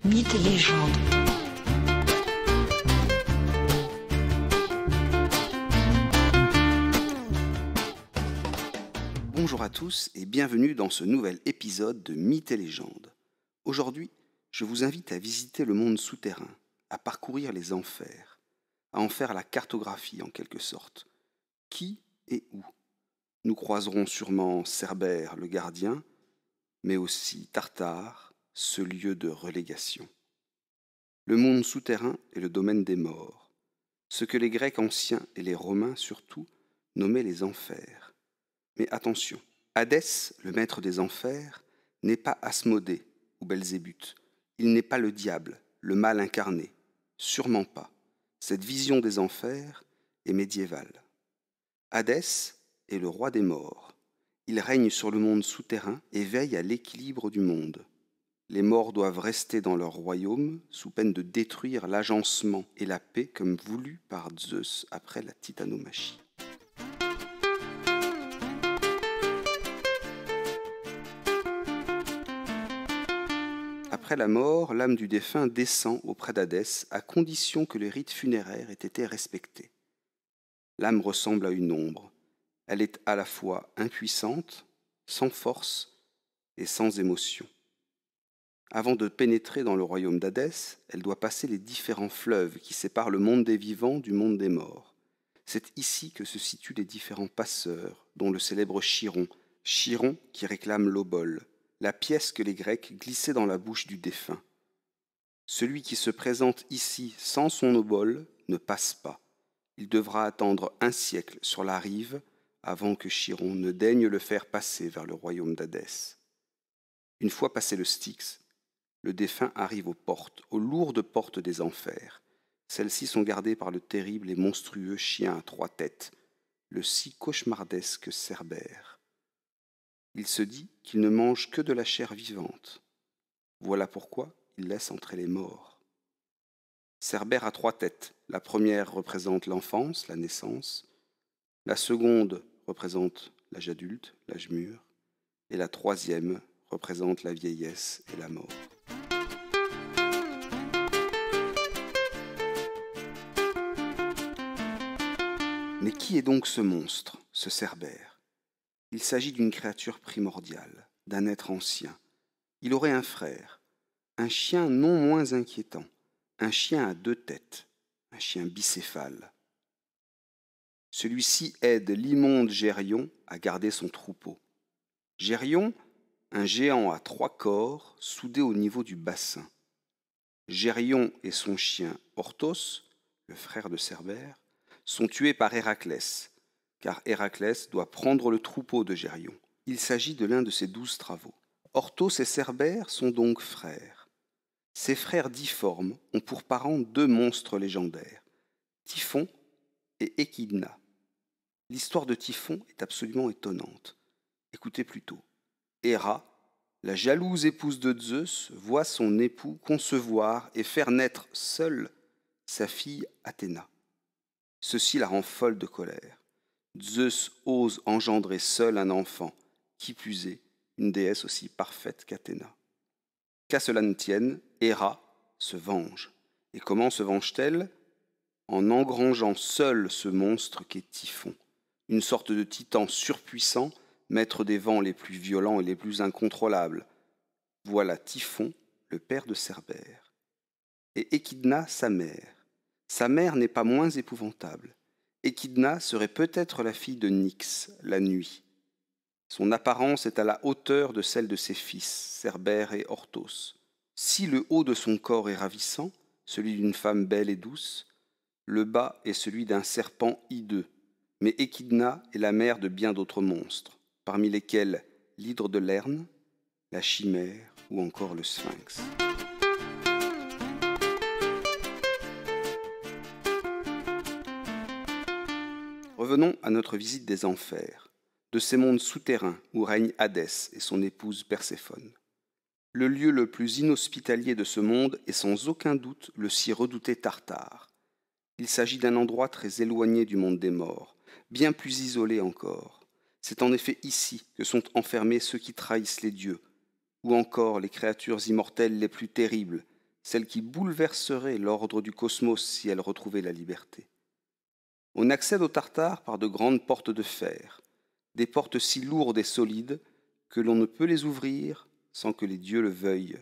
Mythes et légendes. Bonjour à tous et bienvenue dans ce nouvel épisode de Mythes et légendes. Aujourd'hui, je vous invite à visiter le monde souterrain, à parcourir les enfers, à en faire la cartographie en quelque sorte. Qui et où? Nous croiserons sûrement Cerbère le gardien, mais aussi Tartare, ce lieu de relégation. Le monde souterrain est le domaine des morts, ce que les Grecs anciens et les Romains surtout nommaient les enfers. Mais attention, Hadès, le maître des enfers, n'est pas Asmodée ou Belzébuth. Il n'est pas le diable, le mal incarné. Sûrement pas. Cette vision des enfers est médiévale. Hadès est le roi des morts. Il règne sur le monde souterrain et veille à l'équilibre du monde. Les morts doivent rester dans leur royaume sous peine de détruire l'agencement et la paix comme voulu par Zeus après la titanomachie. Après la mort, l'âme du défunt descend auprès d'Hadès à condition que les rites funéraires aient été respectés. L'âme ressemble à une ombre. Elle est à la fois impuissante, sans force et sans émotion. Avant de pénétrer dans le royaume d'Hadès, elle doit passer les différents fleuves qui séparent le monde des vivants du monde des morts. C'est ici que se situent les différents passeurs, dont le célèbre Chiron, Chiron qui réclame l'obole, la pièce que les Grecs glissaient dans la bouche du défunt. Celui qui se présente ici sans son obole ne passe pas. Il devra attendre un siècle sur la rive avant que Chiron ne daigne le faire passer vers le royaume d'Hadès. Une fois passé le Styx, le défunt arrive aux lourdes portes des enfers. Celles-ci sont gardées par le terrible et monstrueux chien à 3 têtes, le si cauchemardesque Cerbère. Il se dit qu'il ne mange que de la chair vivante. Voilà pourquoi il laisse entrer les morts. Cerbère a 3 têtes. La première représente l'enfance, la naissance. La seconde représente l'âge adulte, l'âge mûr. Et la troisième représente la vieillesse et la mort. Mais qui est donc ce monstre, ce Cerbère? Il s'agit d'une créature primordiale, d'un être ancien. Il aurait un frère, un chien non moins inquiétant, un chien à 2 têtes, un chien bicéphale. Celui-ci aide l'immonde Gérion à garder son troupeau. Gérion, un géant à 3 corps, soudé au niveau du bassin. Gérion et son chien Orthos, le frère de Cerbère, sont tués par Héraclès, car Héraclès doit prendre le troupeau de Gérion. Il s'agit de l'un de ses 12 travaux. Orthos et Cerbère sont donc frères. Ces frères difformes ont pour parents 2 monstres légendaires, Typhon et Échidna. L'histoire de Typhon est absolument étonnante. Écoutez plutôt. Héra, la jalouse épouse de Zeus, voit son époux concevoir et faire naître seule sa fille Athéna. Ceci la rend folle de colère. Zeus ose engendrer seul un enfant, qui plus est, une déesse aussi parfaite qu'Athéna. Qu'à cela ne tienne, Héra se venge. Et comment se venge-t-elle? En engrangeant seul ce monstre qu'est Typhon, une sorte de titan surpuissant, maître des vents les plus violents et les plus incontrôlables. Voilà Typhon, le père de Cerbère. Et Échidna, sa mère. Sa mère n'est pas moins épouvantable. Échidna serait peut-être la fille de Nyx, la nuit. Son apparence est à la hauteur de celle de ses fils, Cerbère et Orthos. Si le haut de son corps est ravissant, celui d'une femme belle et douce, le bas est celui d'un serpent hideux. Mais Échidna est la mère de bien d'autres monstres, parmi lesquels l'hydre de Lerne, la chimère ou encore le sphinx. Revenons à notre visite des enfers, de ces mondes souterrains où règne Hadès et son épouse Perséphone. Le lieu le plus inhospitalier de ce monde est sans aucun doute le si redouté Tartare. Il s'agit d'un endroit très éloigné du monde des morts, bien plus isolé encore. C'est en effet ici que sont enfermés ceux qui trahissent les dieux, ou encore les créatures immortelles les plus terribles, celle qui bouleverserait l'ordre du cosmos si elle retrouvait la liberté. On accède au Tartare par de grandes portes de fer, des portes si lourdes et solides que l'on ne peut les ouvrir sans que les dieux le veuillent.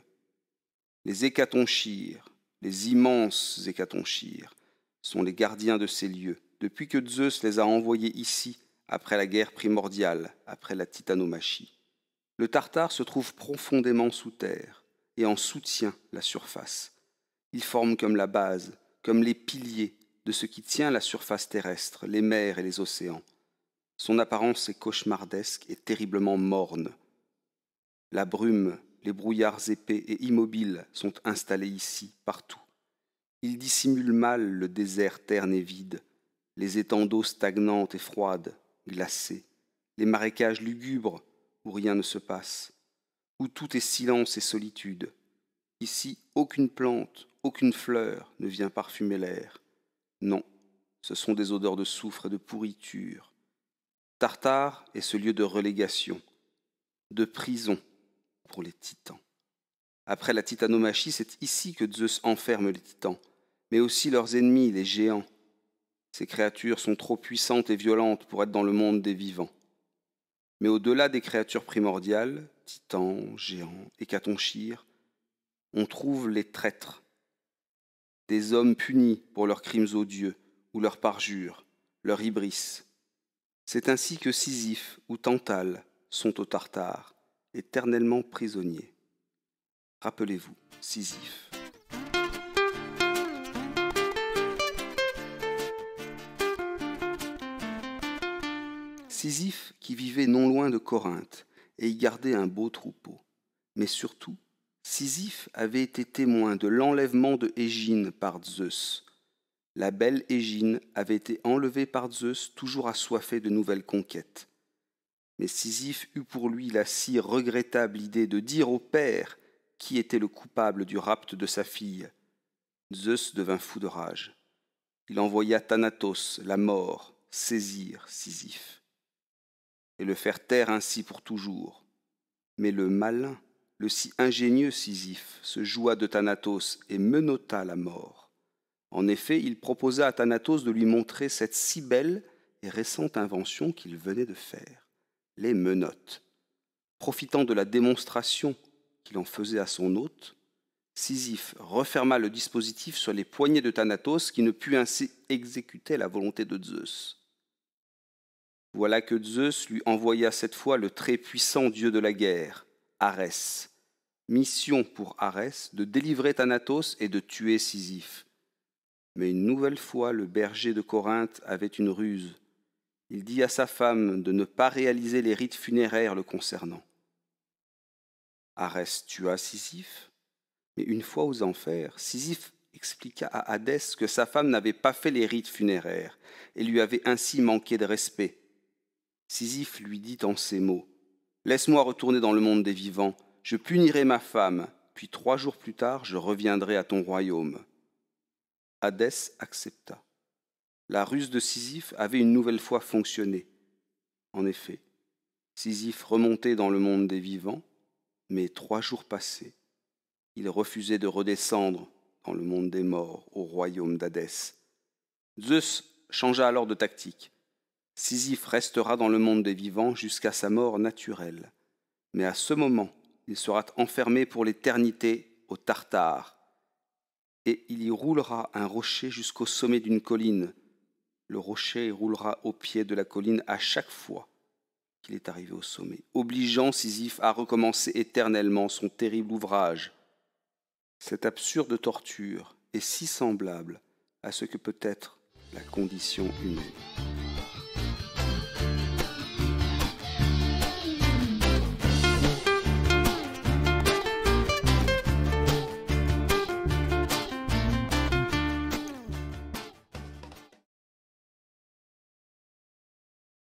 Les hécatonchires, les immenses hécatonchires, sont les gardiens de ces lieux, depuis que Zeus les a envoyés ici, après la guerre primordiale, après la titanomachie. Le Tartare se trouve profondément sous terre et en soutient la surface. Il forme comme la base, comme les piliers de ce qui tient la surface terrestre, les mers et les océans. Son apparence est cauchemardesque et terriblement morne. La brume, les brouillards épais et immobiles sont installés ici, partout. Ils dissimulent mal le désert terne et vide, les étangs d'eau stagnantes et froides, glacés, les marécages lugubres où rien ne se passe, où tout est silence et solitude. Ici, aucune plante, aucune fleur ne vient parfumer l'air. Non, ce sont des odeurs de soufre et de pourriture. Tartare est ce lieu de relégation, de prison pour les titans. Après la titanomachie, c'est ici que Zeus enferme les titans, mais aussi leurs ennemis, les géants. Ces créatures sont trop puissantes et violentes pour être dans le monde des vivants. Mais au-delà des créatures primordiales, titans, géants, hécatonchires, on trouve les traîtres, des hommes punis pour leurs crimes odieux ou leurs parjures, leur hybris. C'est ainsi que Sisyphe ou Tantale sont au Tartare, éternellement prisonniers. Rappelez-vous, Sisyphe. Sisyphe qui vivait non loin de Corinthe et y gardait un beau troupeau. Mais surtout, Sisyphe avait été témoin de l'enlèvement de Égine par Zeus. La belle Égine avait été enlevée par Zeus, toujours assoiffée de nouvelles conquêtes. Mais Sisyphe eut pour lui la si regrettable idée de dire au père qui était le coupable du rapt de sa fille. Zeus devint fou de rage. Il envoya Thanatos, la mort, saisir Sisyphe et le faire taire ainsi pour toujours. Mais le malin, le si ingénieux Sisyphe se joua de Thanatos et menotta la mort. En effet, il proposa à Thanatos de lui montrer cette si belle et récente invention qu'il venait de faire, les menottes. Profitant de la démonstration qu'il en faisait à son hôte, Sisyphe referma le dispositif sur les poignets de Thanatos qui ne put ainsi exécuter la volonté de Zeus. Voilà que Zeus lui envoya cette fois le très puissant dieu de la guerre, Arès. Mission pour Arès de délivrer Thanatos et de tuer Sisyphe. Mais une nouvelle fois, le berger de Corinthe avait une ruse. Il dit à sa femme de ne pas réaliser les rites funéraires le concernant. Arès tua Sisyphe, mais une fois aux enfers, Sisyphe expliqua à Hadès que sa femme n'avait pas fait les rites funéraires et lui avait ainsi manqué de respect. Sisyphe lui dit en ces mots : « Laisse-moi retourner dans le monde des vivants, je punirai ma femme, puis 3 jours plus tard je reviendrai à ton royaume. » Hadès accepta. La ruse de Sisyphe avait une nouvelle fois fonctionné. En effet, Sisyphe remontait dans le monde des vivants, mais 3 jours passés, il refusait de redescendre dans le monde des morts, au royaume d'Hadès. Zeus changea alors de tactique. Sisyphe restera dans le monde des vivants jusqu'à sa mort naturelle. Mais à ce moment, il sera enfermé pour l'éternité au Tartare, et il y roulera un rocher jusqu'au sommet d'une colline. Le rocher roulera au pied de la colline à chaque fois qu'il est arrivé au sommet, obligeant Sisyphe à recommencer éternellement son terrible ouvrage. Cette absurde torture est si semblable à ce que peut être la condition humaine.